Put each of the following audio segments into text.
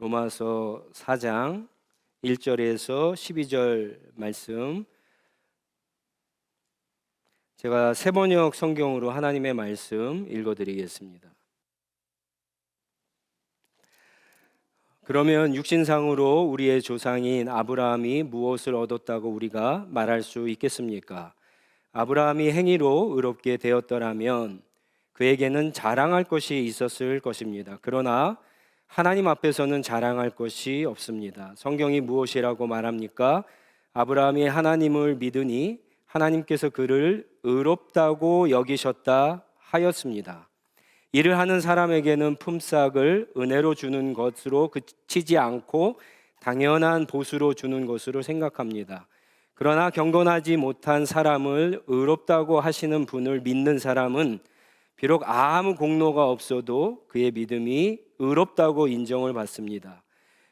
로마서 4장 1절에서 12절 말씀, 제가 새번역 성경으로 하나님의 말씀 읽어드리겠습니다. 그러면 육신상으로 우리의 조상인 아브라함이 무엇을 얻었다고 우리가 말할 수 있겠습니까? 아브라함이 행위로 의롭게 되었더라면 그에게는 자랑할 것이 있었을 것입니다. 그러나 하나님 앞에서는 자랑할 것이 없습니다. 성경이 무엇이라고 말합니까? 아브라함이 하나님을 믿으니 하나님께서 그를 의롭다고 여기셨다 하였습니다. 일을 하는 사람에게는 품삯을 은혜로 주는 것으로 그치지 않고 당연한 보수로 주는 것으로 생각합니다. 그러나 경건하지 못한 사람을 의롭다고 하시는 분을 믿는 사람은 비록 아무 공로가 없어도 그의 믿음이 의롭다고 인정을 받습니다.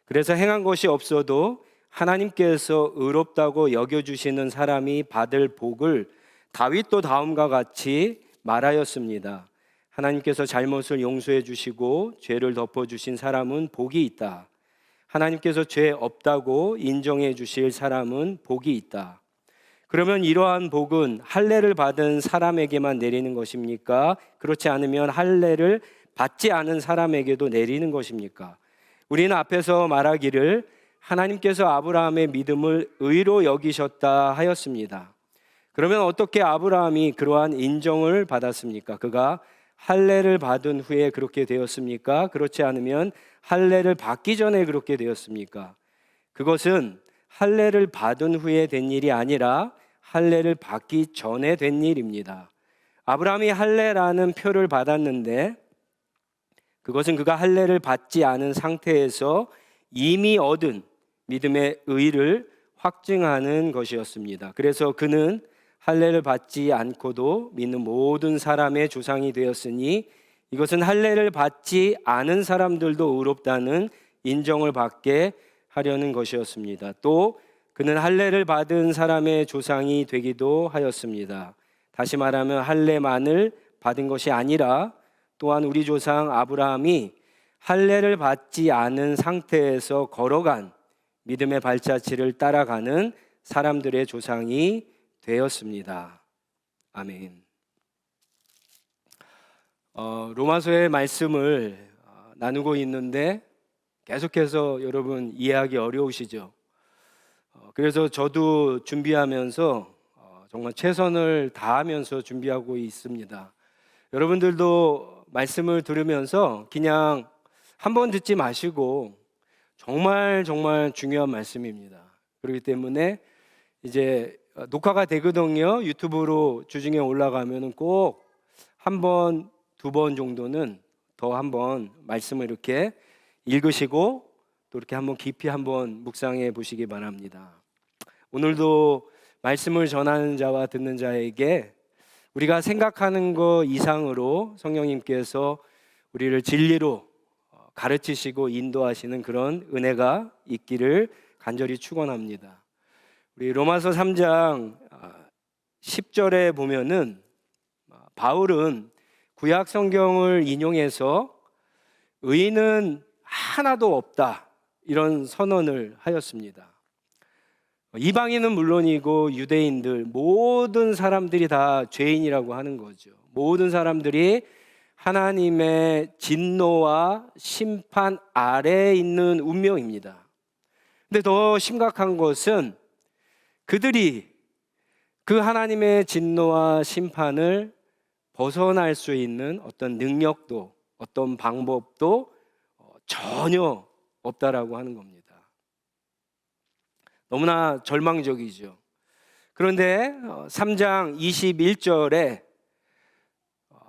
그래서 행한 것이 없어도 하나님께서 의롭다고 여겨주시는 사람이 받을 복을 다윗도 다음과 같이 말하였습니다. 하나님께서 잘못을 용서해 주시고 죄를 덮어주신 사람은 복이 있다. 하나님께서 죄 없다고 인정해 주실 사람은 복이 있다. 그러면 이러한 복은 할례를 받은 사람에게만 내리는 것입니까? 그렇지 않으면 할례를 받지 않은 사람에게도 내리는 것입니까? 우리는 앞에서 말하기를 하나님께서 아브라함의 믿음을 의로 여기셨다 하였습니다. 그러면 어떻게 아브라함이 그러한 인정을 받았습니까? 그가 할례를 받은 후에 그렇게 되었습니까? 그렇지 않으면 할례를 받기 전에 그렇게 되었습니까? 그것은 할례를 받은 후에 된 일이 아니라 할례를 받기 전에 된 일입니다. 아브라함이 할례라는 표를 받았는데 그것은 그가 할례를 받지 않은 상태에서 이미 얻은 믿음의 의를 확증하는 것이었습니다. 그래서 그는 할례를 받지 않고도 믿는 모든 사람의 조상이 되었으니 이것은 할례를 받지 않은 사람들도 의롭다는 인정을 받게 하려는 것이었습니다. 또 그는 할례를 받은 사람의 조상이 되기도 하였습니다. 다시 말하면 할례만을 받은 것이 아니라 또한 우리 조상 아브라함이 할례를 받지 않은 상태에서 걸어간 믿음의 발자취를 따라가는 사람들의 조상이 되었습니다. 아멘. 로마서의 말씀을 나누고 있는데 계속해서 여러분 이해하기 어려우시죠? 그래서 저도 준비하면서 정말 최선을 다하면서 준비하고 있습니다. 여러분들도 말씀을 들으면서 그냥 한번 듣지 마시고 정말 중요한 말씀입니다. 그렇기 때문에 이제 녹화가 되거든요. 유튜브로 주중에 올라가면은 꼭 한 번, 두 번 정도는 더 한번 말씀을 이렇게 읽으시고 또 이렇게 한번 깊이 한번 묵상해 보시기 바랍니다. 오늘도 말씀을 전하는 자와 듣는 자에게 우리가 생각하는 것 이상으로 성령님께서 우리를 진리로 가르치시고 인도하시는 그런 은혜가 있기를 간절히 축원합니다. 우리 로마서 3장 10절에 보면은 바울은 구약 성경을 인용해서 의인은 하나도 없다 이런 선언을 하였습니다. 이방인은 물론이고 유대인들 모든 사람들이 다 죄인이라고 하는 거죠. 모든 사람들이 하나님의 진노와 심판 아래에 있는 운명입니다. 근데 더 심각한 것은 그들이 그 하나님의 진노와 심판을 벗어날 수 있는 어떤 능력도 어떤 방법도 전혀 없다라고 하는 겁니다. 너무나 절망적이죠. 그런데 3장 21절에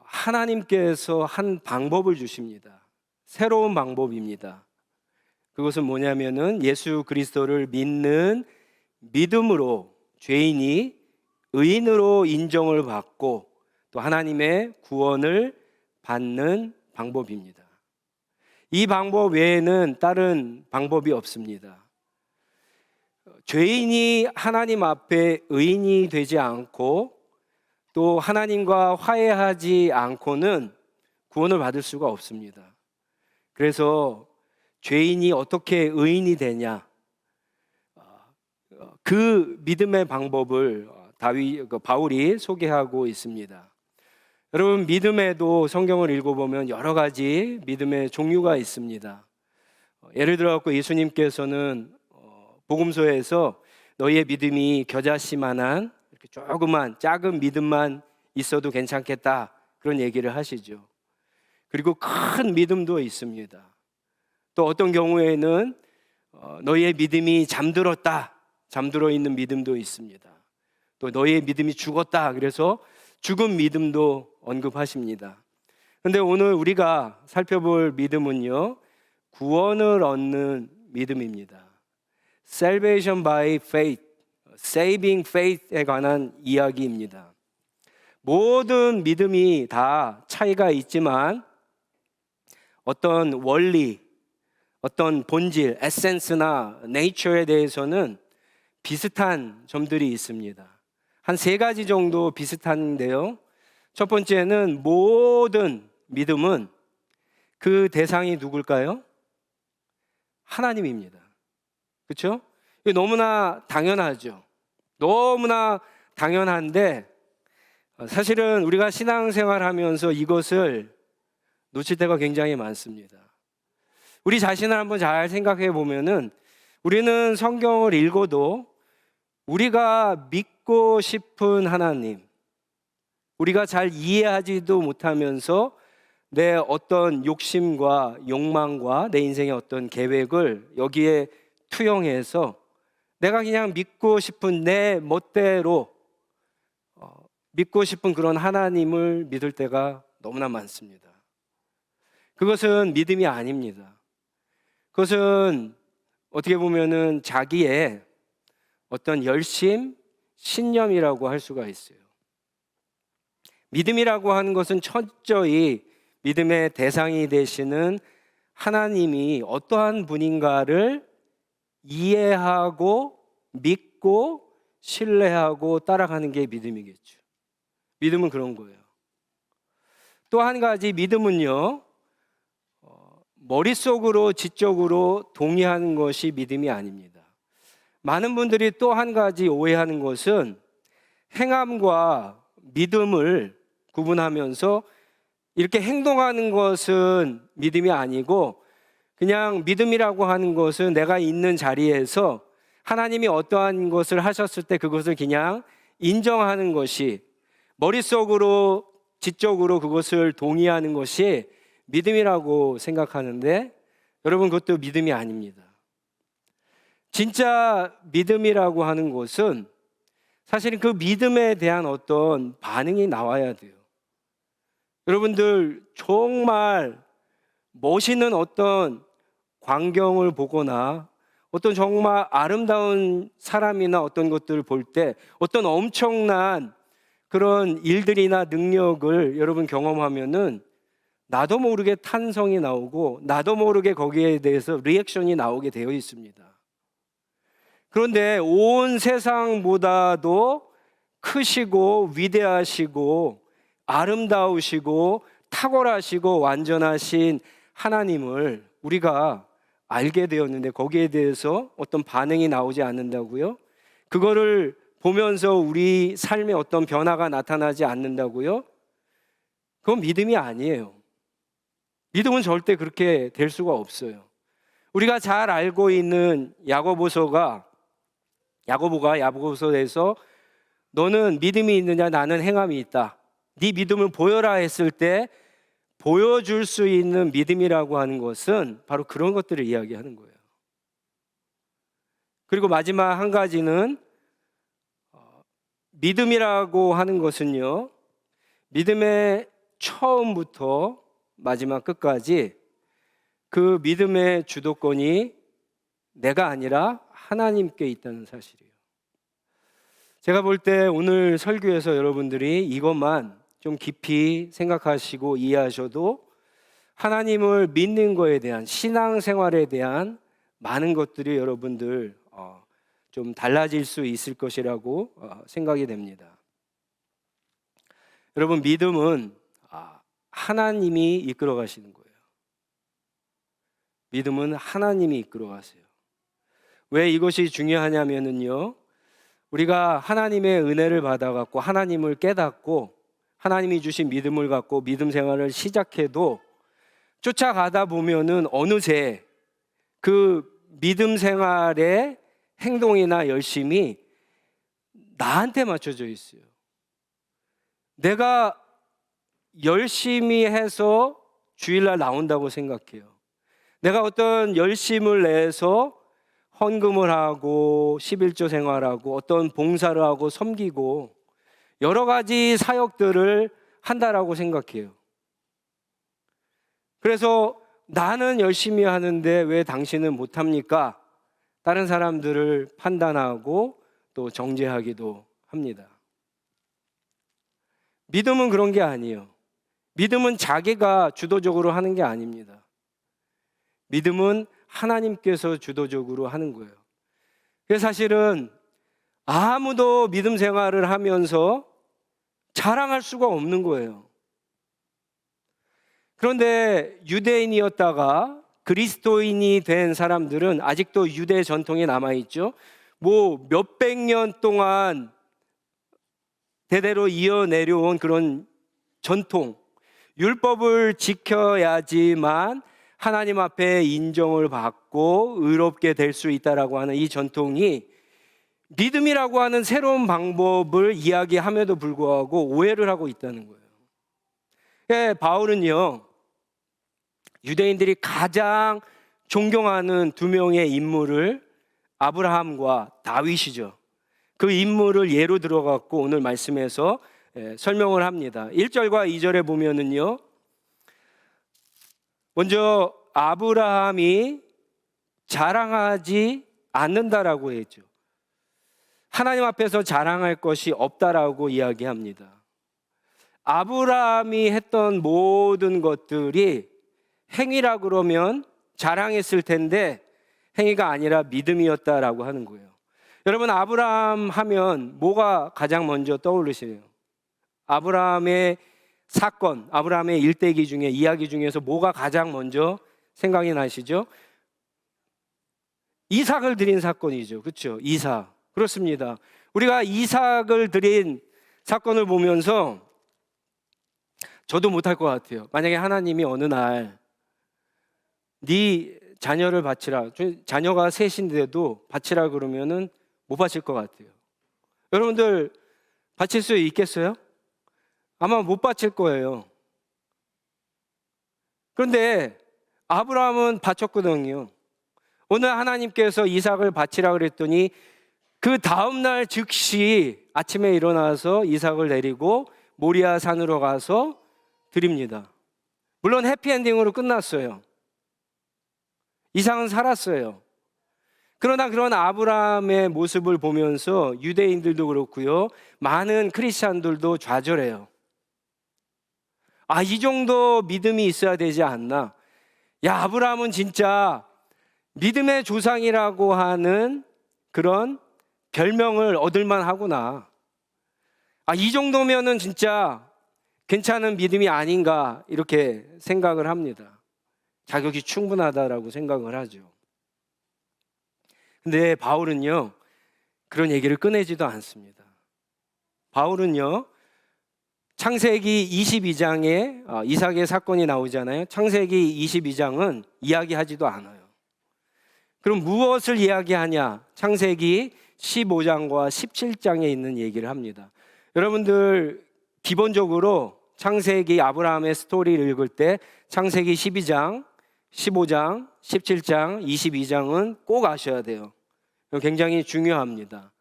하나님께서 한 방법을 주십니다. 새로운 방법입니다. 그것은 뭐냐면은 예수 그리스도를 믿는 믿음으로 죄인이 의인으로 인정을 받고 또 하나님의 구원을 받는 방법입니다. 이 방법 외에는 다른 방법이 없습니다. 죄인이 하나님 앞에 의인이 되지 않고 또 하나님과 화해하지 않고는 구원을 받을 수가 없습니다. 그래서 죄인이 어떻게 의인이 되냐, 그 믿음의 방법을 바울이 소개하고 있습니다. 여러분, 믿음에도 성경을 읽어보면 여러 가지 믿음의 종류가 있습니다. 예를 들어 예수님께서는 복음서에서 너희의 믿음이 겨자씨만한 이렇게 조그만 작은 믿음만 있어도 괜찮겠다, 그런 얘기를 하시죠. 그리고 큰 믿음도 있습니다. 또 어떤 경우에는 너희의 믿음이 잠들어 있는 믿음도 있습니다. 또 너희의 믿음이 죽었다, 그래서 죽은 믿음도 언급하십니다. 그런데 오늘 우리가 살펴볼 믿음은요, 구원을 얻는 믿음입니다. Salvation by faith, saving faith에 관한 이야기입니다. 모든 믿음이 다 차이가 있지만 어떤 원리, 어떤 본질, 에센스나 네이처에 대해서는 비슷한 점들이 있습니다. 한 3가지 정도 비슷한데요. 첫 번째는 모든 믿음은 그 대상이 누굴까요? 하나님입니다. 그렇죠? 이게 너무나 당연하죠. 너무나 당연한데 사실은 우리가 신앙생활하면서 이것을 놓칠 때가 굉장히 많습니다. 우리 자신을 한번 잘 생각해 보면은 우리는 성경을 읽어도 우리가 믿고 싶은 하나님, 우리가 잘 이해하지도 못하면서 내 어떤 욕심과 욕망과 내 인생의 어떤 계획을 여기에 투영해서 내가 그냥 믿고 싶은 내 멋대로 믿고 싶은 그런 하나님을 믿을 때가 너무나 많습니다. 그것은 믿음이 아닙니다. 그것은 어떻게 보면은 자기의 어떤 열심, 신념이라고 할 수가 있어요. 믿음이라고 하는 것은 철저히 믿음의 대상이 되시는 하나님이 어떠한 분인가를 이해하고 믿고 신뢰하고 따라가는 게 믿음이겠죠. 믿음은 그런 거예요. 또 한 가지 믿음은요, 머릿속으로 지적으로 동의하는 것이 믿음이 아닙니다. 많은 분들이 또 한 가지 오해하는 것은 행함과 믿음을 구분하면서 이렇게 행동하는 것은 믿음이 아니고 그냥 믿음이라고 하는 것은 내가 있는 자리에서 하나님이 어떠한 것을 하셨을 때 그것을 그냥 인정하는 것이, 머릿속으로 지적으로 그것을 동의하는 것이 믿음이라고 생각하는데 여러분, 그것도 믿음이 아닙니다. 진짜 믿음이라고 하는 것은 사실은 그 믿음에 대한 어떤 반응이 나와야 돼요. 여러분들 정말 멋있는 어떤 광경을 보거나 어떤 정말 아름다운 사람이나 어떤 것들을 볼 때 어떤 엄청난 그런 일들이나 능력을 여러분 경험하면은 나도 모르게 탄성이 나오고 나도 모르게 거기에 대해서 리액션이 나오게 되어 있습니다. 그런데 온 세상보다도 크시고 위대하시고 아름다우시고 탁월하시고 완전하신 하나님을 우리가 알게 되었는데 거기에 대해서 어떤 반응이 나오지 않는다고요? 그거를 보면서 우리 삶에 어떤 변화가 나타나지 않는다고요? 그건 믿음이 아니에요. 믿음은 절대 그렇게 될 수가 없어요. 우리가 잘 알고 있는 야고보가 야고보서에서 너는 믿음이 있느냐, 나는 행함이 있다, 네 믿음을 보여라 했을 때 보여줄 수 있는 믿음이라고 하는 것은 바로 그런 것들을 이야기하는 거예요. 그리고 마지막 한 가지는 믿음이라고 하는 것은요, 믿음의 처음부터 마지막 끝까지 그 믿음의 주도권이 내가 아니라 하나님께 있다는 사실이에요. 제가 볼 때 오늘 설교에서 여러분들이 이것만 좀 깊이 생각하시고 이해하셔도 하나님을 믿는 거에 대한, 신앙생활에 대한 많은 것들이 여러분들 좀 달라질 수 있을 것이라고 생각이 됩니다. 여러분, 믿음은 하나님이 이끌어 가시는 거예요. 믿음은 하나님이 이끌어 가세요. 왜 이것이 중요하냐면요, 우리가 하나님의 은혜를 받아갖고 하나님을 깨닫고 하나님이 주신 믿음을 갖고 믿음 생활을 시작해도 쫓아가다 보면은 어느새 그 믿음 생활의 행동이나 열심이 나한테 맞춰져 있어요. 내가 열심히 해서 주일날 나온다고 생각해요. 내가 어떤 열심을 내서 헌금을 하고 11조 생활하고 어떤 봉사를 하고 섬기고 여러 가지 사역들을 한다라고 생각해요. 그래서 나는 열심히 하는데 왜 당신은 못합니까? 다른 사람들을 판단하고 또 정죄하기도 합니다. 믿음은 그런 게 아니에요. 믿음은 자기가 주도적으로 하는 게 아닙니다. 믿음은 하나님께서 주도적으로 하는 거예요. 그래서 사실은 아무도 믿음 생활을 하면서 자랑할 수가 없는 거예요. 그런데 유대인이었다가 그리스도인이 된 사람들은 아직도 유대 전통에 남아있죠. 뭐 몇백 년 동안 대대로 이어내려온 그런 전통, 율법을 지켜야지만 하나님 앞에 인정을 받고 의롭게 될 수 있다라고 하는 이 전통이 믿음이라고 하는 새로운 방법을 이야기함에도 불구하고 오해를 하고 있다는 거예요. 예, 바울은요, 유대인들이 가장 존경하는 두 명의 인물을 아브라함과 다윗이죠. 그 인물을 예로 들어갖고 오늘 말씀에서 설명을 합니다. 1절과 2절에 보면은요, 먼저 아브라함이 자랑하지 않는다라고 했죠. 하나님 앞에서 자랑할 것이 없다라고 이야기합니다. 아브라함이 했던 모든 것들이 행위라 그러면 자랑했을 텐데 행위가 아니라 믿음이었다라고 하는 거예요. 여러분, 아브라함 하면 뭐가 가장 먼저 떠오르세요? 아브라함의 사건, 아브라함의 일대기 중에 이야기 중에서 뭐가 가장 먼저 생각이 나시죠? 이삭을 드린 사건이죠. 그렇죠? 이삭. 그렇습니다. 우리가 이삭을 드린 사건을 보면서 저도 못할 것 같아요. 만약에 하나님이 어느 날 네 자녀를 바치라, 자녀가 셋인데도 바치라 그러면은 못 바칠 것 같아요. 여러분들 바칠 수 있겠어요? 아마 못 바칠 거예요. 그런데 아브라함은 바쳤거든요. 오늘 하나님께서 이삭을 바치라 그랬더니 그 다음날 즉시 아침에 일어나서 이삭을 데리고 모리아 산으로 가서 드립니다. 물론 해피엔딩으로 끝났어요. 이삭은 살았어요. 그러나 그런 아브라함의 모습을 보면서 유대인들도 그렇고요, 많은 크리스찬들도 좌절해요. 아, 이 정도 믿음이 있어야 되지 않나? 야, 아브라함은 진짜 믿음의 조상이라고 하는 그런 별명을 얻을만 하구나. 아, 이 정도면은 진짜 괜찮은 믿음이 아닌가, 이렇게 생각을 합니다. 자격이 충분하다라고 생각을 하죠. 근데 바울은요, 그런 얘기를 꺼내지도 않습니다. 바울은요, 창세기 22장에 이삭의 사건이 나오잖아요. 창세기 22장은 이야기하지도 않아요. 그럼 무엇을 이야기하냐? 창세기 15장과 17장에 있는 얘기를 합니다. 여러분들 기본적으로 창세기 아브라함의 스토리를 읽을 때 창세기 12장, 15장, 17장, 22장은 꼭 아셔야 돼요. 굉장히 중요합니다.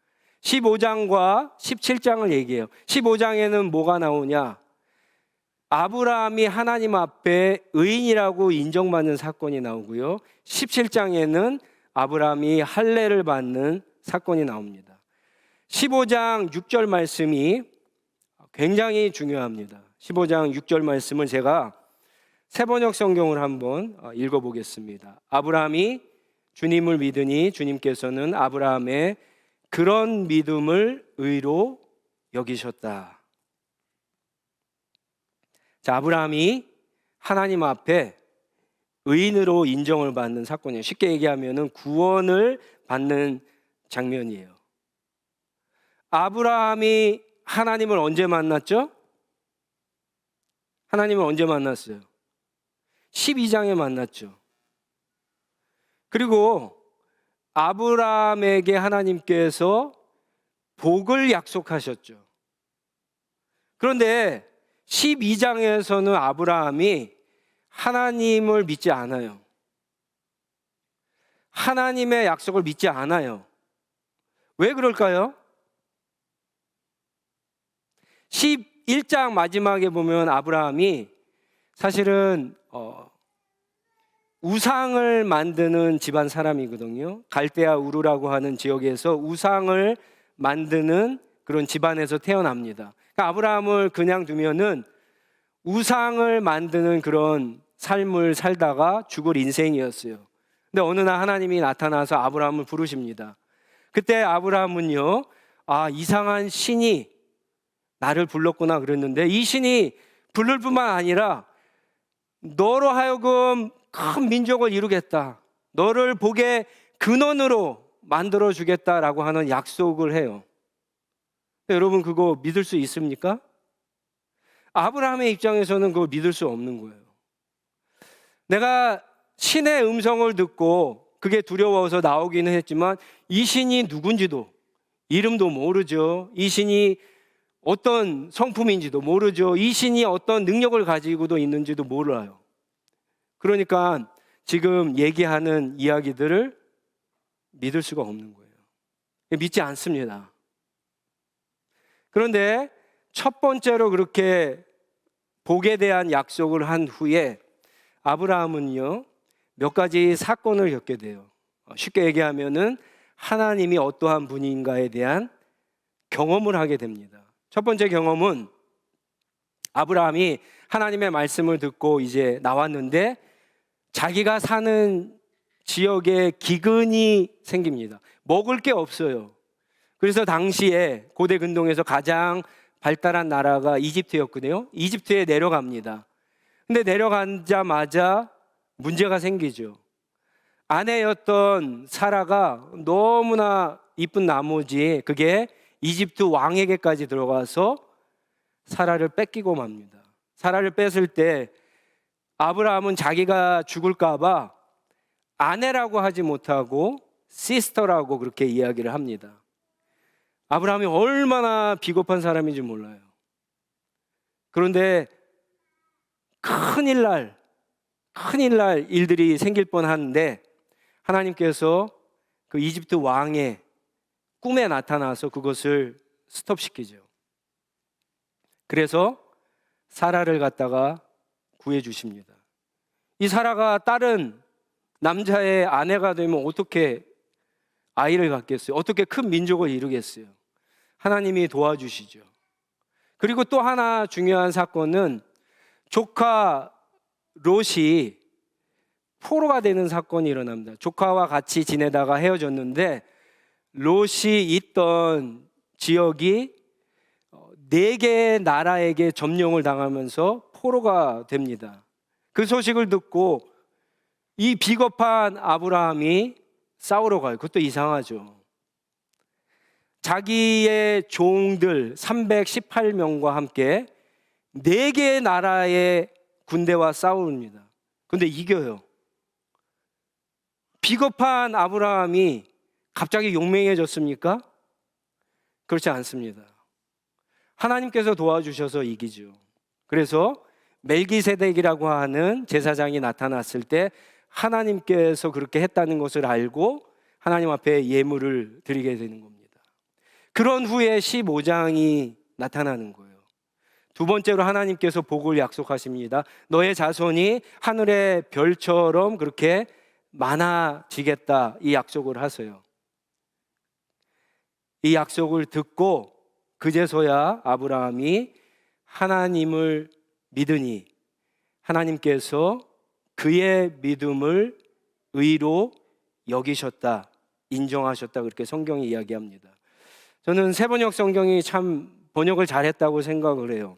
15장과 17장을 얘기해요. 15장에는 뭐가 나오냐? 아브라함이 하나님 앞에 의인이라고 인정받는 사건이 나오고요, 17장에는 아브라함이 할례를 받는 사건이 나옵니다. 15장 6절 말씀이 굉장히 중요합니다. 15장 6절 말씀을 제가 새번역 성경을 한번 읽어보겠습니다. 아브라함이 주님을 믿으니 주님께서는 아브라함의 그런 믿음을 의로 여기셨다. 자, 아브라함이 하나님 앞에 의인으로 인정을 받는 사건이에요. 쉽게 얘기하면은 구원을 받는 장면이에요. 아브라함이 하나님을 언제 만났죠? 하나님을 언제 만났어요? 12장에 만났죠. 그리고 아브라함에게 하나님께서 복을 약속하셨죠. 그런데 12장에서는 아브라함이 하나님을 믿지 않아요. 하나님의 약속을 믿지 않아요. 왜 그럴까요? 11장 마지막에 보면 아브라함이 사실은 우상을 만드는 집안 사람이거든요. 갈대아 우르라고 하는 지역에서 우상을 만드는 그런 집안에서 태어납니다. 그러니까 아브라함을 그냥 두면은 우상을 만드는 그런 삶을 살다가 죽을 인생이었어요. 근데 어느 날 하나님이 나타나서 아브라함을 부르십니다. 그때 아브라함은요, 이상한 신이 나를 불렀구나 그랬는데, 이 신이 부를 뿐만 아니라 너로 하여금 큰 민족을 이루겠다, 너를 복의 근원으로 만들어 주겠다라고 하는 약속을 해요. 여러분, 그거 믿을 수 있습니까? 아브라함의 입장에서는 그걸 믿을 수 없는 거예요. 내가 신의 음성을 듣고 그게 두려워서 나오기는 했지만 이 신이 누군지도 이름도 모르죠. 이 신이 어떤 성품인지도 모르죠. 이 신이 어떤 능력을 가지고도 있는지도 몰라요. 그러니까 지금 얘기하는 이야기들을 믿을 수가 없는 거예요. 믿지 않습니다. 그런데 첫 번째로 그렇게 복에 대한 약속을 한 후에 아브라함은요, 몇 가지 사건을 겪게 돼요. 쉽게 얘기하면은 하나님이 어떠한 분인가에 대한 경험을 하게 됩니다. 첫 번째 경험은 아브라함이 하나님의 말씀을 듣고 이제 나왔는데 자기가 사는 지역에 기근이 생깁니다. 먹을 게 없어요. 그래서 당시에 고대 근동에서 가장 발달한 나라가 이집트였거든요. 이집트에 내려갑니다. 근데 내려가자마자 문제가 생기죠. 아내였던 사라가 너무나 이쁜 나머지 그게 이집트 왕에게까지 들어가서 사라를 뺏기고 맙니다. 사라를 뺏을 때 아브라함은 자기가 죽을까 봐 아내라고 하지 못하고 시스터라고 그렇게 이야기를 합니다. 아브라함이 얼마나 비겁한 사람인지 몰라요. 그런데 큰일 날 일들이 생길 뻔하는데 하나님께서 그 이집트 왕의 꿈에 나타나서 그것을 스톱시키죠. 그래서 사라를 갖다가 구해주십니다. 이 사라가 다른 남자의 아내가 되면 어떻게 아이를 갖겠어요? 어떻게 큰 민족을 이루겠어요? 하나님이 도와주시죠. 그리고 또 하나 중요한 사건은 조카 롯이 포로가 되는 사건이 일어납니다. 조카와 같이 지내다가 헤어졌는데 롯이 있던 지역이 4개의 나라에게 점령을 당하면서 포로가 됩니다. 그 소식을 듣고 이 비겁한 아브라함이 싸우러 가요. 그것도 이상하죠. 자기의 종들 318명과 함께 4개의 나라의 군대와 싸웁니다. 근데 이겨요. 비겁한 아브라함이 갑자기 용맹해졌습니까? 그렇지 않습니다. 하나님께서 도와주셔서 이기죠. 그래서 멜기세덱이라고 하는 제사장이 나타났을 때 하나님께서 그렇게 했다는 것을 알고 하나님 앞에 예물을 드리게 되는 겁니다. 그런 후에 15장이 나타나는 거예요. 두 번째로 하나님께서 복을 약속하십니다. 너의 자손이 하늘의 별처럼 그렇게 많아지겠다, 이 약속을 하세요. 이 약속을 듣고 그제서야 아브라함이 하나님을 믿으니 하나님께서 그의 믿음을 의로 여기셨다, 인정하셨다, 그렇게 성경이 이야기합니다. 저는 새번역 성경이 참 번역을 잘했다고 생각을 해요.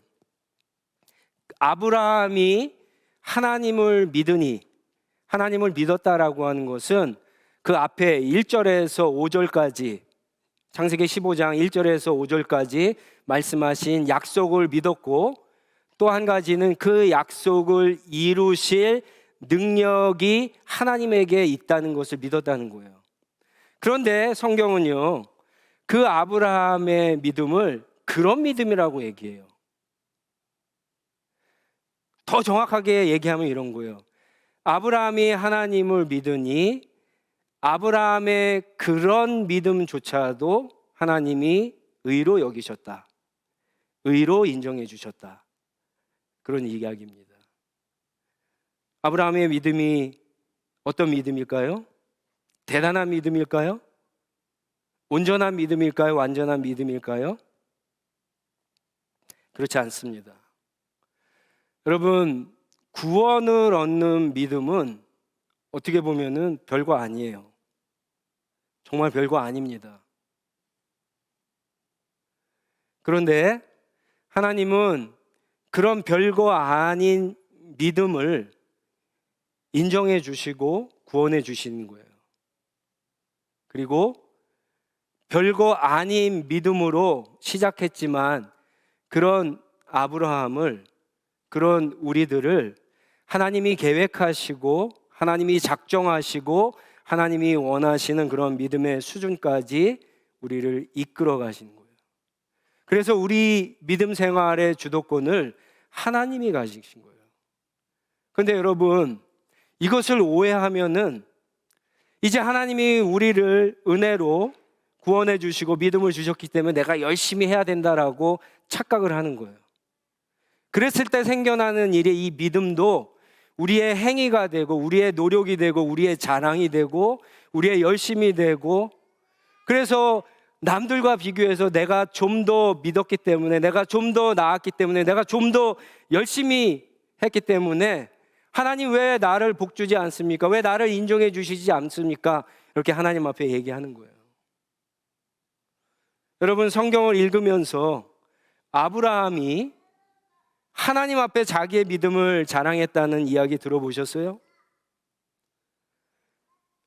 아브라함이 하나님을 믿으니 하나님을 믿었다라고 하는 것은 그 앞에 1절에서 5절까지, 창세기 15장 1절에서 5절까지 말씀하신 약속을 믿었고, 또 한 가지는 그 약속을 이루실 능력이 하나님에게 있다는 것을 믿었다는 거예요. 그런데 성경은요, 그 아브라함의 믿음을 그런 믿음이라고 얘기해요. 더 정확하게 얘기하면 이런 거예요. 아브라함이 하나님을 믿으니 아브라함의 그런 믿음조차도 하나님이 의로 여기셨다, 의로 인정해 주셨다, 그런 이야기입니다. 아브라함의 믿음이 어떤 믿음일까요? 대단한 믿음일까요? 온전한 믿음일까요? 완전한 믿음일까요? 그렇지 않습니다. 여러분, 구원을 얻는 믿음은 어떻게 보면은 별거 아니에요. 정말 별거 아닙니다. 그런데 하나님은 그런 별거 아닌 믿음을 인정해 주시고 구원해 주시는 거예요. 그리고 별거 아닌 믿음으로 시작했지만 그런 아브라함을, 그런 우리들을 하나님이 계획하시고 하나님이 작정하시고 하나님이 원하시는 그런 믿음의 수준까지 우리를 이끌어 가시는 거예요. 그래서 우리 믿음 생활의 주도권을 하나님이 가지신 거예요. 그런데 여러분, 이것을 오해하면은 이제 하나님이 우리를 은혜로 구원해 주시고 믿음을 주셨기 때문에 내가 열심히 해야 된다라고 착각을 하는 거예요. 그랬을 때 생겨나는 일이, 이 믿음도 우리의 행위가 되고 우리의 노력이 되고 우리의 자랑이 되고 우리의 열심이 되고, 그래서 남들과 비교해서 내가 좀 더 믿었기 때문에, 내가 좀 더 나았기 때문에, 내가 좀 더 열심히 했기 때문에 하나님 왜 나를 복주지 않습니까? 왜 나를 인정해 주시지 않습니까? 이렇게 하나님 앞에 얘기하는 거예요. 여러분, 성경을 읽으면서 아브라함이 하나님 앞에 자기의 믿음을 자랑했다는 이야기 들어보셨어요?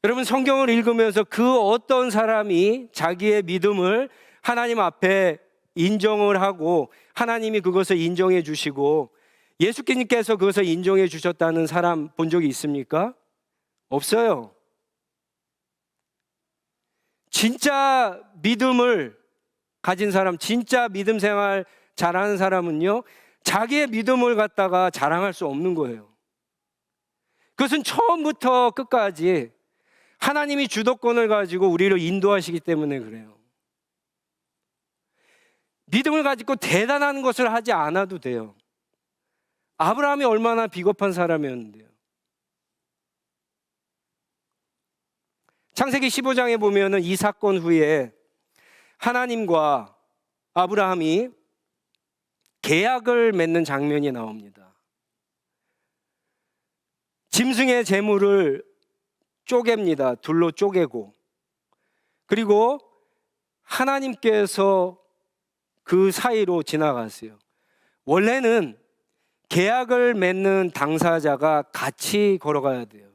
여러분, 성경을 읽으면서 그 어떤 사람이 자기의 믿음을 하나님 앞에 인정을 하고 하나님이 그것을 인정해 주시고 예수님께서 그것을 인정해 주셨다는 사람 본 적이 있습니까? 없어요. 진짜 믿음을 가진 사람, 진짜 믿음 생활 잘하는 사람은요, 자기의 믿음을 갖다가 자랑할 수 없는 거예요. 그것은 처음부터 끝까지 하나님이 주도권을 가지고 우리를 인도하시기 때문에 그래요. 믿음을 가지고 대단한 것을 하지 않아도 돼요. 아브라함이 얼마나 비겁한 사람이었는데요. 창세기 15장에 보면은 이 사건 후에 하나님과 아브라함이 계약을 맺는 장면이 나옵니다. 짐승의 제물을 쪼갭니다. 둘로 쪼개고. 그리고 하나님께서 그 사이로 지나갔어요. 원래는 계약을 맺는 당사자가 같이 걸어가야 돼요.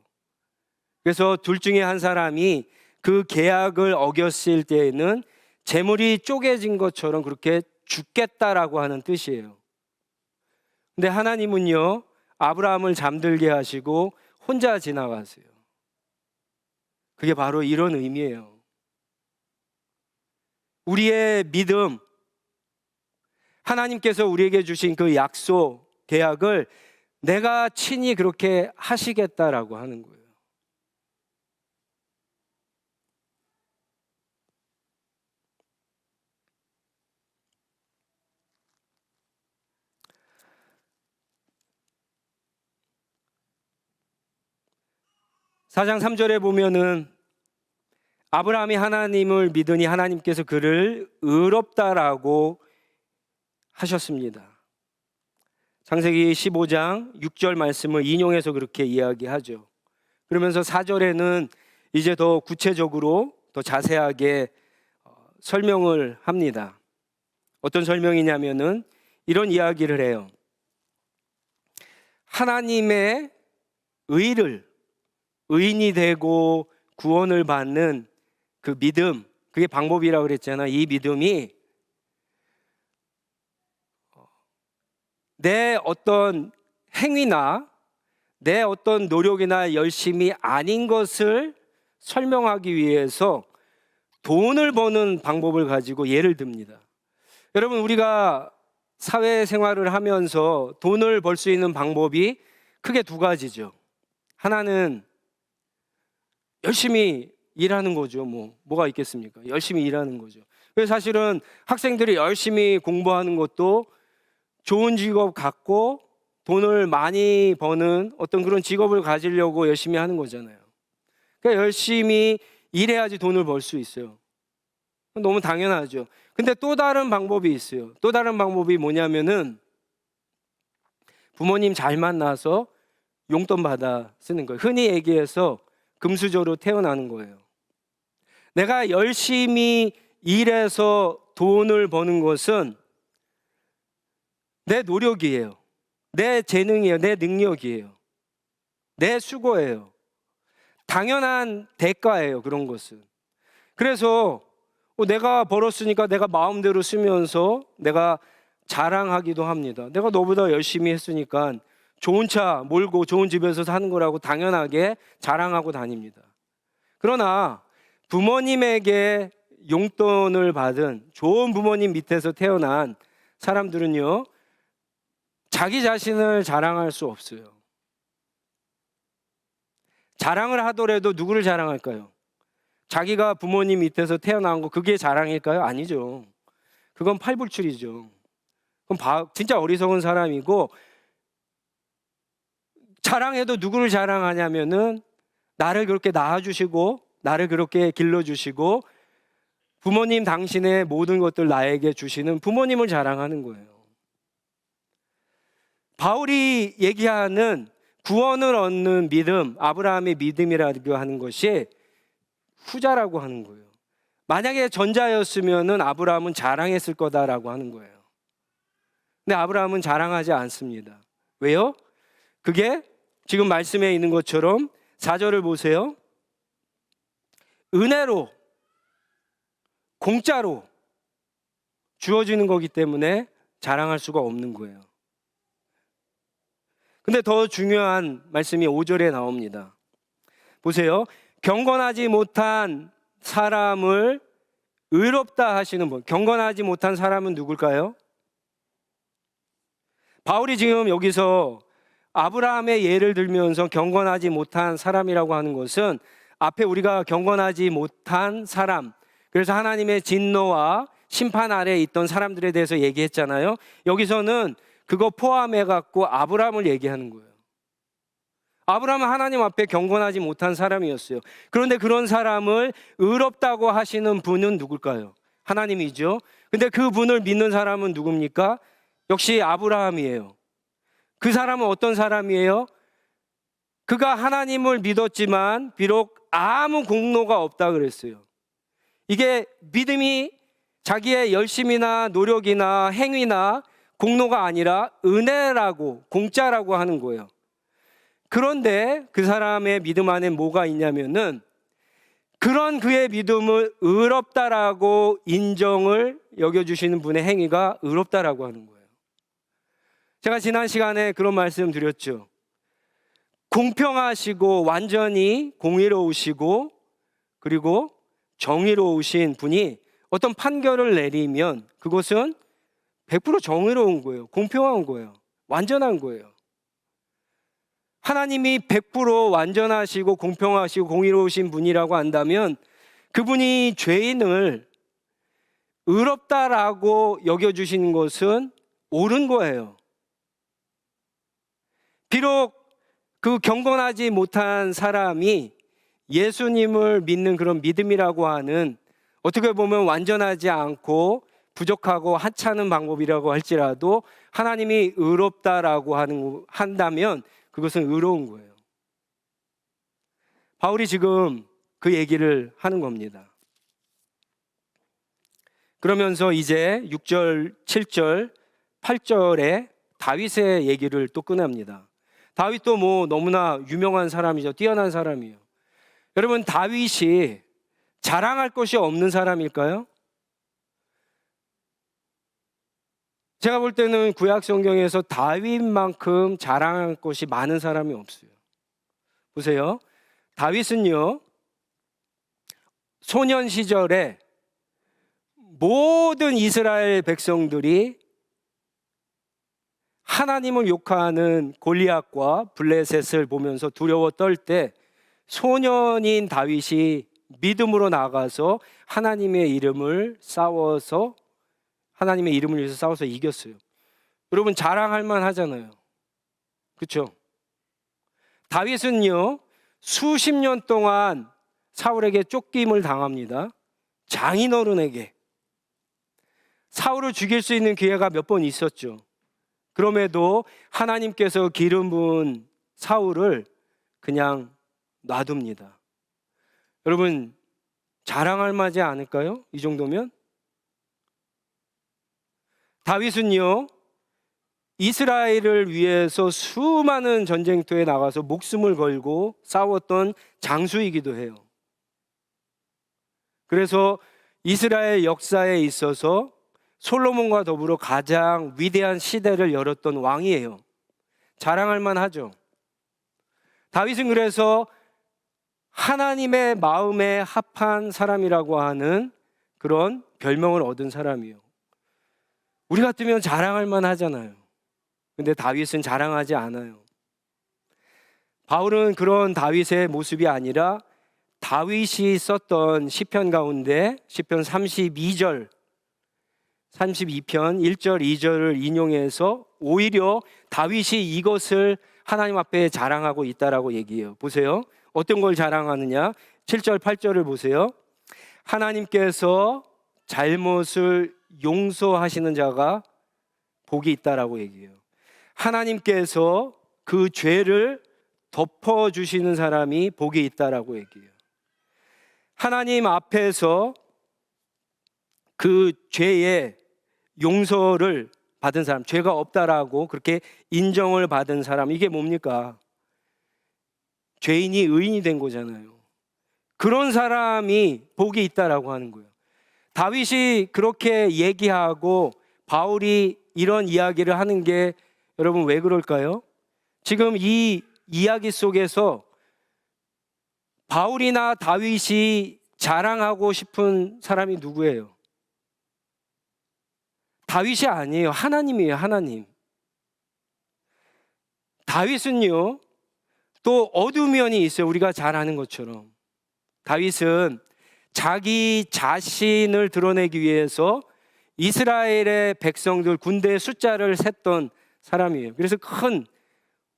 그래서 둘 중에 한 사람이 그 계약을 어겼을 때에는 제물이 쪼개진 것처럼 그렇게 죽겠다라고 하는 뜻이에요. 근데 하나님은요, 아브라함을 잠들게 하시고 혼자 지나가세요. 그게 바로 이런 의미예요. 우리의 믿음, 하나님께서 우리에게 주신 그 약속, 계약을 내가 친히 그렇게 하시겠다라고 하는 거예요. 사장 3절에 보면은 아브라함이 하나님을 믿으니 하나님께서 그를 의롭다라고 하셨습니다. 창세기 15장 6절 말씀을 인용해서 그렇게 이야기하죠. 그러면서 4절에는 이제 더 구체적으로 더 자세하게 설명을 합니다. 어떤 설명이냐면은 이런 이야기를 해요. 하나님의 의를 의인이 되고 구원을 받는 그 믿음, 그게 방법이라고 그랬잖아. 이 믿음이 내 어떤 행위나 내 어떤 노력이나 열심이 아닌 것을 설명하기 위해서 돈을 버는 방법을 가지고 예를 듭니다. 여러분, 우리가 사회생활을 하면서 돈을 벌 수 있는 방법이 크게 두 가지죠. 하나는 열심히 일하는 거죠. 뭐가 있겠습니까? 열심히 일하는 거죠. 그래서 사실은 학생들이 열심히 공부하는 것도 좋은 직업 갖고 돈을 많이 버는 어떤 그런 직업을 가지려고 열심히 하는 거잖아요. 그러니까 열심히 일해야지 돈을 벌 수 있어요. 너무 당연하죠. 근데 또 다른 방법이 있어요. 또 다른 방법이 뭐냐면은 부모님 잘 만나서 용돈 받아 쓰는 거예요. 흔히 얘기해서 금수저로 태어나는 거예요. 내가 열심히 일해서 돈을 버는 것은 내 노력이에요. 내 재능이에요. 내 능력이에요. 내 수고예요. 당연한 대가예요. 그런 것은. 그래서 내가 벌었으니까 내가 마음대로 쓰면서 내가 자랑하기도 합니다. 내가 너보다 열심히 했으니까 좋은 차 몰고 좋은 집에서 사는 거라고 당연하게 자랑하고 다닙니다. 그러나 부모님에게 용돈을 받은 좋은 부모님 밑에서 태어난 사람들은요, 자기 자신을 자랑할 수 없어요. 자랑을 하더라도 누구를 자랑할까요? 자기가 부모님 밑에서 태어난 거 그게 자랑일까요? 아니죠. 그건 팔불출이죠. 그럼 진짜 어리석은 사람이고, 자랑해도 누구를 자랑하냐면은 나를 그렇게 낳아주시고 나를 그렇게 길러주시고 부모님 당신의 모든 것들 나에게 주시는 부모님을 자랑하는 거예요. 바울이 얘기하는 구원을 얻는 믿음, 아브라함의 믿음이라고 하는 것이 후자라고 하는 거예요. 만약에 전자였으면 아브라함은 자랑했을 거다라고 하는 거예요. 근데 아브라함은 자랑하지 않습니다. 왜요? 그게 지금 말씀에 있는 것처럼 4절을 보세요. 은혜로, 공짜로 주어지는 거기 때문에 자랑할 수가 없는 거예요. 근데 더 중요한 말씀이 5절에 나옵니다. 보세요. 경건하지 못한 사람을 의롭다 하시는 분. 경건하지 못한 사람은 누굴까요? 바울이 지금 여기서 아브라함의 예를 들면서 경건하지 못한 사람이라고 하는 것은 앞에 우리가 경건하지 못한 사람, 그래서 하나님의 진노와 심판 아래에 있던 사람들에 대해서 얘기했잖아요. 여기서는 그거 포함해 갖고 아브라함을 얘기하는 거예요. 아브라함은 하나님 앞에 경건하지 못한 사람이었어요. 그런데 그런 사람을 의롭다고 하시는 분은 누굴까요? 하나님이죠. 근데 그 분을 믿는 사람은 누굽니까? 역시 아브라함이에요. 그 사람은 어떤 사람이에요? 그가 하나님을 믿었지만 비록 아무 공로가 없다 그랬어요. 이게 믿음이 자기의 열심이나 노력이나 행위나 공로가 아니라 은혜라고, 공짜라고 하는 거예요. 그런데 그 사람의 믿음 안에 뭐가 있냐면은 그런 그의 믿음을 의롭다라고 인정을 여겨주시는 분의 행위가 의롭다라고 하는 거예요. 제가 지난 시간에 그런 말씀 드렸죠. 공평하시고 완전히 공의로우시고 그리고 정의로우신 분이 어떤 판결을 내리면 그것은 100% 정의로운 거예요. 공평한 거예요. 완전한 거예요. 하나님이 100% 완전하시고 공평하시고 공의로우신 분이라고 한다면 그분이 죄인을 의롭다라고 여겨주시는 것은 옳은 거예요. 비록 그 경건하지 못한 사람이 예수님을 믿는 그런 믿음이라고 하는 어떻게 보면 완전하지 않고 부족하고 하찮은 방법이라고 할지라도 하나님이 의롭다라고 한다면 그것은 의로운 거예요. 바울이 지금 그 얘기를 하는 겁니다. 그러면서 이제 6절, 7절, 8절에 다윗의 얘기를 또 꺼냅니다. 다윗도 너무나 유명한 사람이죠. 뛰어난 사람이에요. 여러분, 다윗이 자랑할 것이 없는 사람일까요? 제가 볼 때는 구약 성경에서 다윗만큼 자랑할 것이 많은 사람이 없어요. 보세요. 다윗은요, 소년 시절에 모든 이스라엘 백성들이 하나님을 욕하는 골리앗과 블레셋을 보면서 두려워 떨 때 소년인 다윗이 믿음으로 나가서 하나님의 이름을 위해서 싸워서 이겼어요. 여러분, 자랑할 만 하잖아요. 그렇죠? 다윗은요, 수십 년 동안 사울에게 쫓김을 당합니다. 장인어른에게. 사울을 죽일 수 있는 기회가 몇 번 있었죠. 그럼에도 하나님께서 기름 부은 사울을 그냥 놔둡니다. 여러분, 자랑할 만하지 않을까요? 이 정도면? 다윗은요, 이스라엘을 위해서 수많은 전쟁터에 나가서 목숨을 걸고 싸웠던 장수이기도 해요. 그래서 이스라엘 역사에 있어서 솔로몬과 더불어 가장 위대한 시대를 열었던 왕이에요. 자랑할 만하죠. 다윗은 그래서 하나님의 마음에 합한 사람이라고 하는 그런 별명을 얻은 사람이에요. 우리 같으면 자랑할 만하잖아요. 근데 다윗은 자랑하지 않아요. 바울은 그런 다윗의 모습이 아니라 다윗이 썼던 시편 가운데 시편 32편 1절 2절을 인용해서 오히려 다윗이 이것을 하나님 앞에 자랑하고 있다라고 얘기해요. 보세요. 어떤 걸 자랑하느냐? 7절 8절을 보세요. 하나님께서 잘못을 용서하시는 자가 복이 있다라고 얘기해요. 하나님께서 그 죄를 덮어주시는 사람이 복이 있다라고 얘기해요. 하나님 앞에서 그 죄의 용서를 받은 사람, 죄가 없다라고 그렇게 인정을 받은 사람, 이게 뭡니까? 죄인이 의인이 된 거잖아요. 그런 사람이 복이 있다라고 하는 거예요. 다윗이 그렇게 얘기하고 바울이 이런 이야기를 하는 게 여러분 왜 그럴까요? 지금 이 이야기 속에서 바울이나 다윗이 자랑하고 싶은 사람이 누구예요? 다윗이 아니에요. 하나님이에요. 하나님. 다윗은요, 또 어두운 면이 있어요. 우리가 잘 아는 것처럼. 다윗은 자기 자신을 드러내기 위해서 이스라엘의 백성들 군대의 숫자를 셌던 사람이에요. 그래서 큰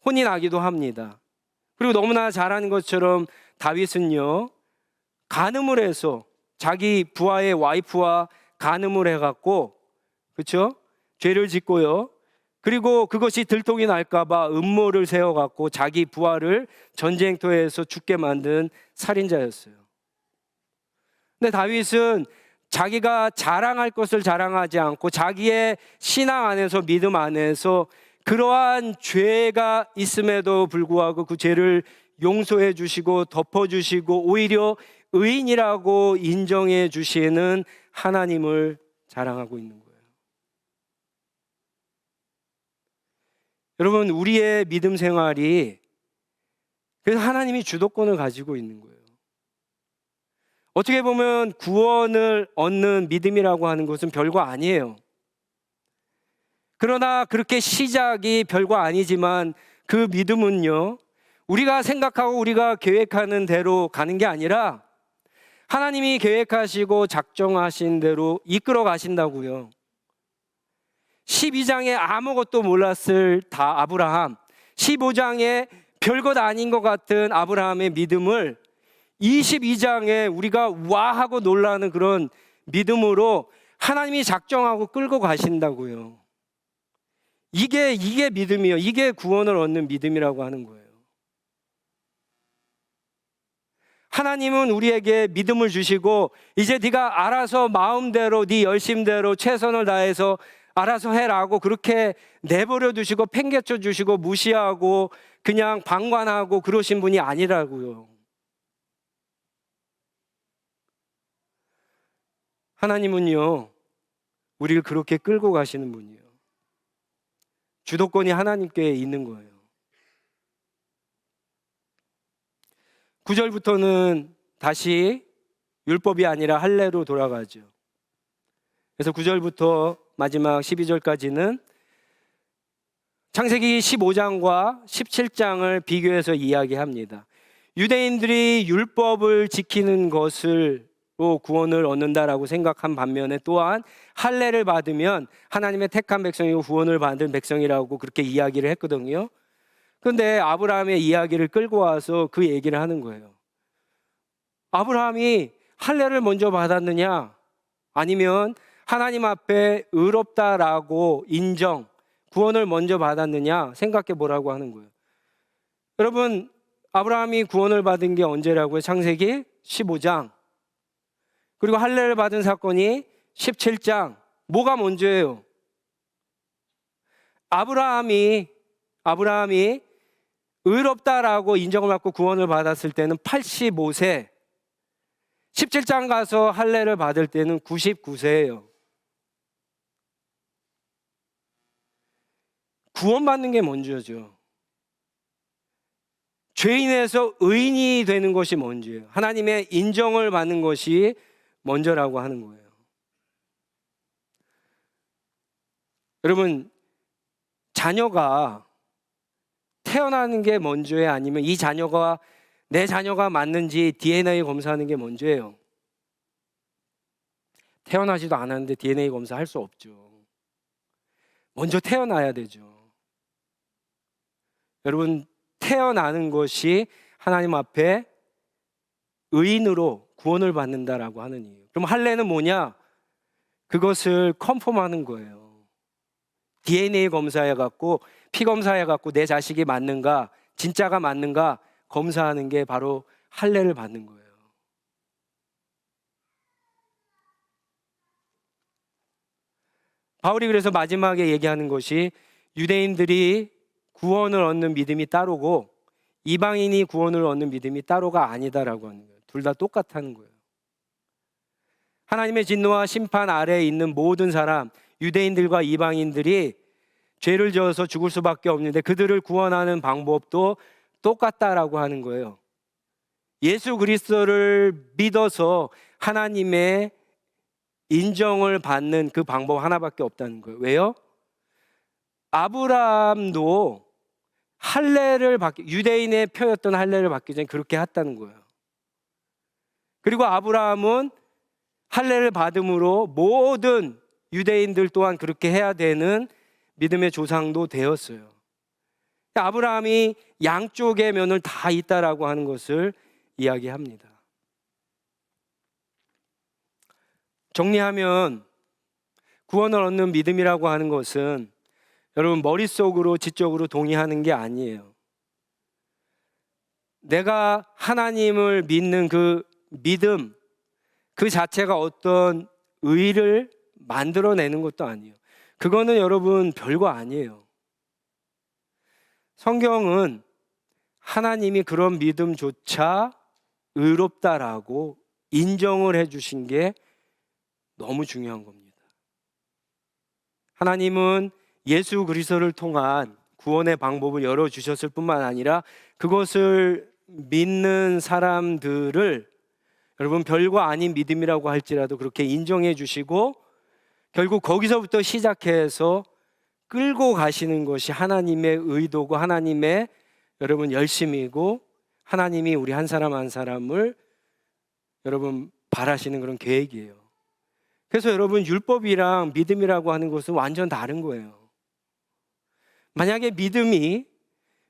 혼이 나기도 합니다. 그리고 너무나 잘 아는 것처럼 다윗은요, 간음을 해서 자기 부하의 와이프와 간음을 해갖고, 그렇죠? 죄를 짓고요. 그리고 그것이 들통이 날까봐 음모를 세워갖고 자기 부하를 전쟁터에서 죽게 만든 살인자였어요. 근데 다윗은 자기가 자랑할 것을 자랑하지 않고 자기의 신앙 안에서, 믿음 안에서 그러한 죄가 있음에도 불구하고 그 죄를 용서해 주시고 덮어주시고 오히려 의인이라고 인정해 주시는 하나님을 자랑하고 있는 거예요. 여러분, 우리의 믿음 생활이 그래서 하나님이 주도권을 가지고 있는 거예요. 어떻게 보면 구원을 얻는 믿음이라고 하는 것은 별거 아니에요. 그러나 그렇게 시작이 별거 아니지만 그 믿음은요, 우리가 생각하고 우리가 계획하는 대로 가는 게 아니라 하나님이 계획하시고 작정하신 대로 이끌어 가신다고요. 12장에 아무것도 몰랐을 아브라함, 15장에 별것 아닌 것 같은 아브라함의 믿음을 22장에 우리가 와하고 놀라는 그런 믿음으로 하나님이 작정하고 끌고 가신다고요. 이게 믿음이에요. 이게 구원을 얻는 믿음이라고 하는 거예요. 하나님은 우리에게 믿음을 주시고 이제 네가 알아서 마음대로 네 열심대로 최선을 다해서 알아서 해라고 그렇게 내버려 두시고 팽개쳐 주시고 무시하고 그냥 방관하고 그러신 분이 아니라고요. 하나님은요, 우리를 그렇게 끌고 가시는 분이에요. 주도권이 하나님께 있는 거예요. 9절부터는 다시 율법이 아니라 할례로 돌아가죠. 그래서 9절부터 마지막 12절까지는 창세기 15장과 17장을 비교해서 이야기합니다. 유대인들이 율법을 지키는 것으로 구원을 얻는다라고 생각한 반면에 또한 할례를 받으면 하나님의 택한 백성이고 구원을 받은 백성이라고 그렇게 이야기를 했거든요. 그런데 아브라함의 이야기를 끌고 와서 그 얘기를 하는 거예요. 아브라함이 할례를 먼저 받았느냐, 아니면 하나님 앞에 의롭다라고 인정, 구원을 먼저 받았느냐 생각해 보라고 하는 거예요. 여러분, 아브라함이 구원을 받은 게 언제라고요? 창세기 15장. 그리고 할례를 받은 사건이 17장. 뭐가 먼저예요? 아브라함이 의롭다라고 인정을 받고 구원을 받았을 때는 85세. 17장 가서 할례를 받을 때는 99세예요. 구원받는 게 먼저죠. 죄인에서 의인이 되는 것이 먼저예요. 하나님의 인정을 받는 것이 먼저라고 하는 거예요. 여러분, 자녀가 태어나는 게 먼저예요? 아니면 이 자녀가 내 자녀가 맞는지 DNA 검사하는 게 먼저예요? 태어나지도 않았는데 DNA 검사할 수 없죠. 먼저 태어나야 되죠. 여러분, 태어나는 것이 하나님 앞에 의인으로 구원을 받는다라고 하는 이유. 그럼 할례는 뭐냐? 그것을 컨펌하는 거예요. DNA 검사해갖고, 피 검사해갖고 내 자식이 맞는가, 진짜가 맞는가 검사하는 게 바로 할례를 받는 거예요. 바울이 그래서 마지막에 얘기하는 것이 유대인들이 구원을 얻는 믿음이 따로고 이방인이 구원을 얻는 믿음이 따로가 아니다라고 하는 거예요. 둘 다 똑같다는 거예요. 하나님의 진노와 심판 아래에 있는 모든 사람, 유대인들과 이방인들이 죄를 지어서 죽을 수밖에 없는데 그들을 구원하는 방법도 똑같다라고 하는 거예요. 예수 그리스도를 믿어서 하나님의 인정을 받는 그 방법 하나밖에 없다는 거예요. 왜요? 아브라함도 할례를 받기, 유대인의 표였던 할례를 받기 전에 그렇게 했다는 거예요. 그리고 아브라함은 할례를 받음으로 모든 유대인들 또한 그렇게 해야 되는 믿음의 조상도 되었어요. 아브라함이 양쪽의 면을 다 있다라고 하는 것을 이야기합니다. 정리하면 구원을 얻는 믿음이라고 하는 것은 여러분 머릿속으로 지적으로 동의하는 게 아니에요. 내가 하나님을 믿는 그 믿음 그 자체가 어떤 의를 만들어내는 것도 아니에요. 그거는 여러분 별거 아니에요. 성경은 하나님이 그런 믿음조차 의롭다라고 인정을 해주신 게 너무 중요한 겁니다. 하나님은 예수 그리스도를 통한 구원의 방법을 열어주셨을 뿐만 아니라 그것을 믿는 사람들을 여러분 별거 아닌 믿음이라고 할지라도 그렇게 인정해 주시고 결국 거기서부터 시작해서 끌고 가시는 것이 하나님의 의도고 하나님의 여러분 열심이고 하나님이 우리 한 사람 한 사람을 여러분 바라시는 그런 계획이에요. 그래서 여러분 율법이랑 믿음이라고 하는 것은 완전 다른 거예요. 만약에 믿음이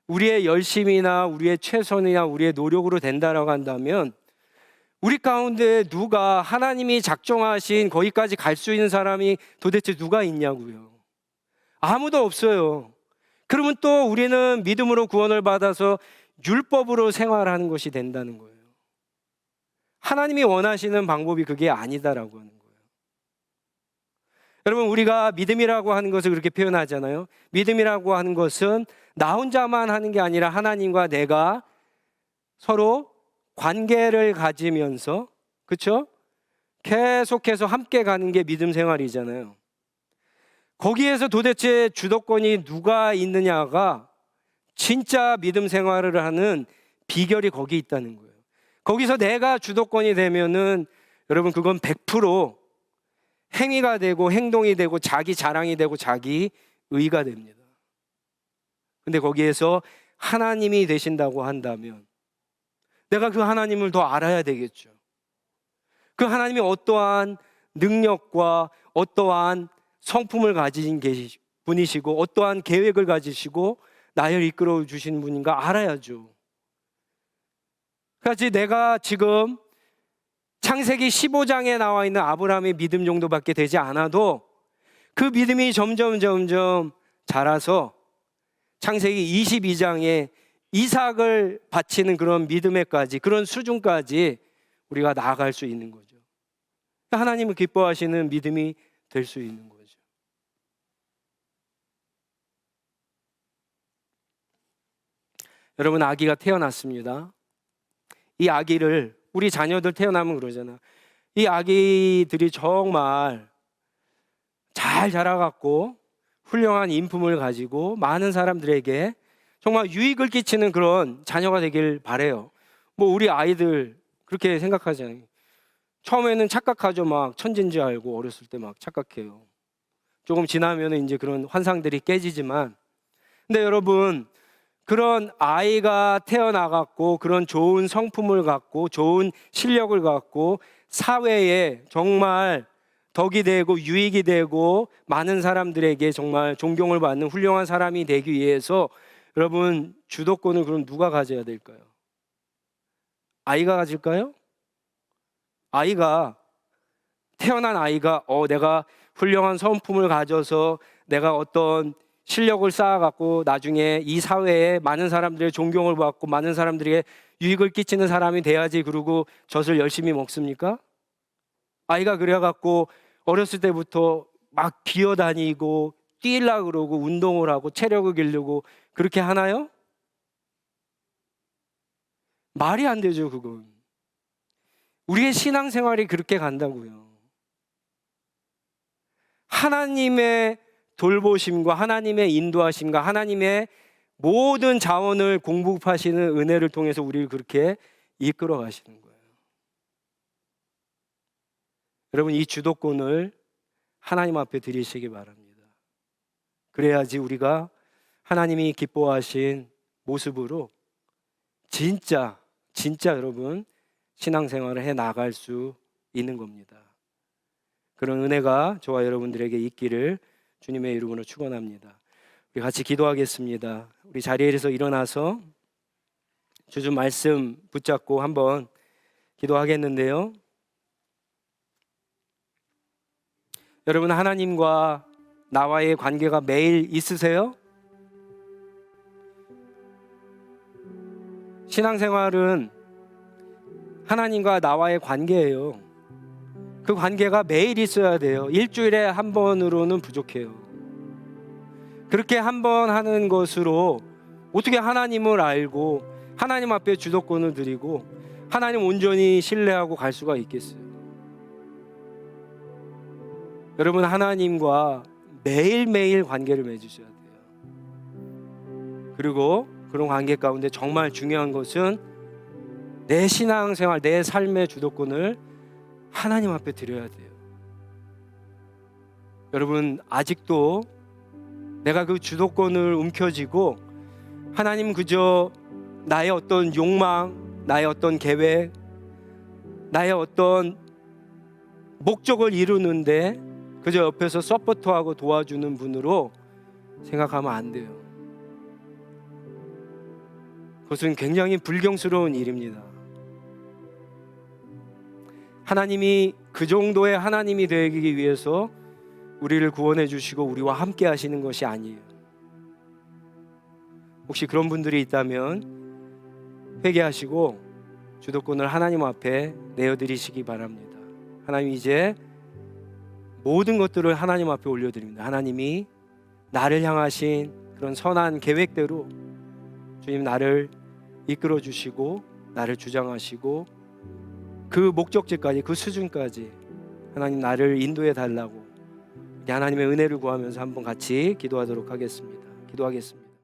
우리의 열심이나 우리의 최선이나 우리의 노력으로 된다라고 한다면 우리 가운데 누가 하나님이 작정하신 거기까지 갈 수 있는 사람이 도대체 누가 있냐고요. 아무도 없어요. 그러면 또 우리는 믿음으로 구원을 받아서 율법으로 생활하는 것이 된다는 거예요. 하나님이 원하시는 방법이 그게 아니다라고 하는 거예요. 여러분 우리가 믿음이라고 하는 것을 그렇게 표현하잖아요. 믿음이라고 하는 것은 나 혼자만 하는 게 아니라 하나님과 내가 서로 관계를 가지면서 그렇죠? 계속해서 함께 가는 게 믿음 생활이잖아요. 거기에서 도대체 주도권이 누가 있느냐가 진짜 믿음 생활을 하는 비결이 거기 있다는 거예요. 거기서 내가 주도권이 되면은 여러분 그건 100% 행위가 되고 행동이 되고 자기 자랑이 되고 자기 의가 됩니다. 근데 거기에서 하나님이 되신다고 한다면 내가 그 하나님을 더 알아야 되겠죠. 그 하나님이 어떠한 능력과 어떠한 성품을 가진 분이시고 어떠한 계획을 가지시고 나를 이끌어 주신 분인가 알아야죠. 그래서 내가 지금 창세기 15장에 나와 있는 아브라함의 믿음 정도밖에 되지 않아도 그 믿음이 점점 자라서 창세기 22장에 이삭을 바치는 그런 믿음에까지, 그런 수준까지 우리가 나아갈 수 있는 거죠. 하나님을 기뻐하시는 믿음이 될 수 있는 거죠. 여러분, 아기가 태어났습니다. 이 아기를, 우리 자녀들 태어나면 그러잖아. 이 아기들이 정말 잘 자라갖고 훌륭한 인품을 가지고 많은 사람들에게 정말 유익을 끼치는 그런 자녀가 되길 바래요. 뭐 우리 아이들 그렇게 생각하잖아요. 처음에는 착각하죠. 막 천재인 줄 알고 어렸을 때 막 착각해요. 조금 지나면 이제 그런 환상들이 깨지지만, 근데 여러분, 그런 아이가 태어나갖고 그런 좋은 성품을 갖고 좋은 실력을 갖고 사회에 정말 덕이 되고 유익이 되고 많은 사람들에게 정말 존경을 받는 훌륭한 사람이 되기 위해서 여러분, 주도권을 그럼 누가 가져야 될까요? 아이가 가질까요? 태어난 아이가 내가 훌륭한 성품을 가져서 내가 어떤 실력을 쌓아갖고 나중에 이 사회에 많은 사람들의 존경을 받고 많은 사람들에게 유익을 끼치는 사람이 돼야지 그러고 젖을 열심히 먹습니까? 아이가 그래갖고 어렸을 때부터 막 기어다니고 뛰려고 그러고 운동을 하고 체력을 기르려고 그렇게 하나요? 말이 안 되죠, 그건. 우리의 신앙생활이 그렇게 간다고요. 하나님의 돌보심과 하나님의 인도하심과 하나님의 모든 자원을 공급하시는 은혜를 통해서 우리를 그렇게 이끌어 가시는 거예요. 여러분, 이 주도권을 하나님 앞에 드리시기 바랍니다. 그래야지 우리가 하나님이 기뻐하신 모습으로 진짜 여러분 신앙생활을 해 나갈 수 있는 겁니다. 그런 은혜가 저와 여러분들에게 있기를 주님의 이름으로 축원합니다. 우리 같이 기도하겠습니다. 우리 자리에서 일어나서 주주 말씀 붙잡고 한번 기도하겠는데요. 여러분, 하나님과 나와의 관계가 매일 있으세요? 신앙생활은 하나님과 나와의 관계예요. 그 관계가 매일 있어야 돼요. 일주일에 한 번으로는 부족해요. 그렇게 한 번 하는 것으로 어떻게 하나님을 알고 하나님 앞에 주도권을 드리고 하나님 온전히 신뢰하고 갈 수가 있겠어요? 여러분, 하나님과 매일매일 관계를 맺으셔야 돼요. 그리고 그런 관계 가운데 정말 중요한 것은 내 신앙생활, 내 삶의 주도권을 하나님 앞에 드려야 돼요. 여러분, 아직도 내가 그 주도권을 움켜쥐고 하나님 그저 나의 어떤 욕망, 나의 어떤 계획, 나의 어떤 목적을 이루는데 그저 옆에서 서포트하고 도와주는 분으로 생각하면 안 돼요. 그것은 굉장히 불경스러운 일입니다. 하나님이 그 정도의 하나님이 되기 위해서 우리를 구원해 주시고 우리와 함께 하시는 것이 아니에요. 혹시 그런 분들이 있다면 회개하시고 주도권을 하나님 앞에 내어드리시기 바랍니다. 하나님, 이제 모든 것들을 하나님 앞에 올려드립니다. 하나님이 나를 향하신 그런 선한 계획대로 주님 나를 이끌어 주시고 나를 주장하시고 그 목적지까지, 그 수준까지 하나님 나를 인도해 달라고 하나님의 은혜를 구하면서 한번 같이 기도하도록 하겠습니다. 기도하겠습니다.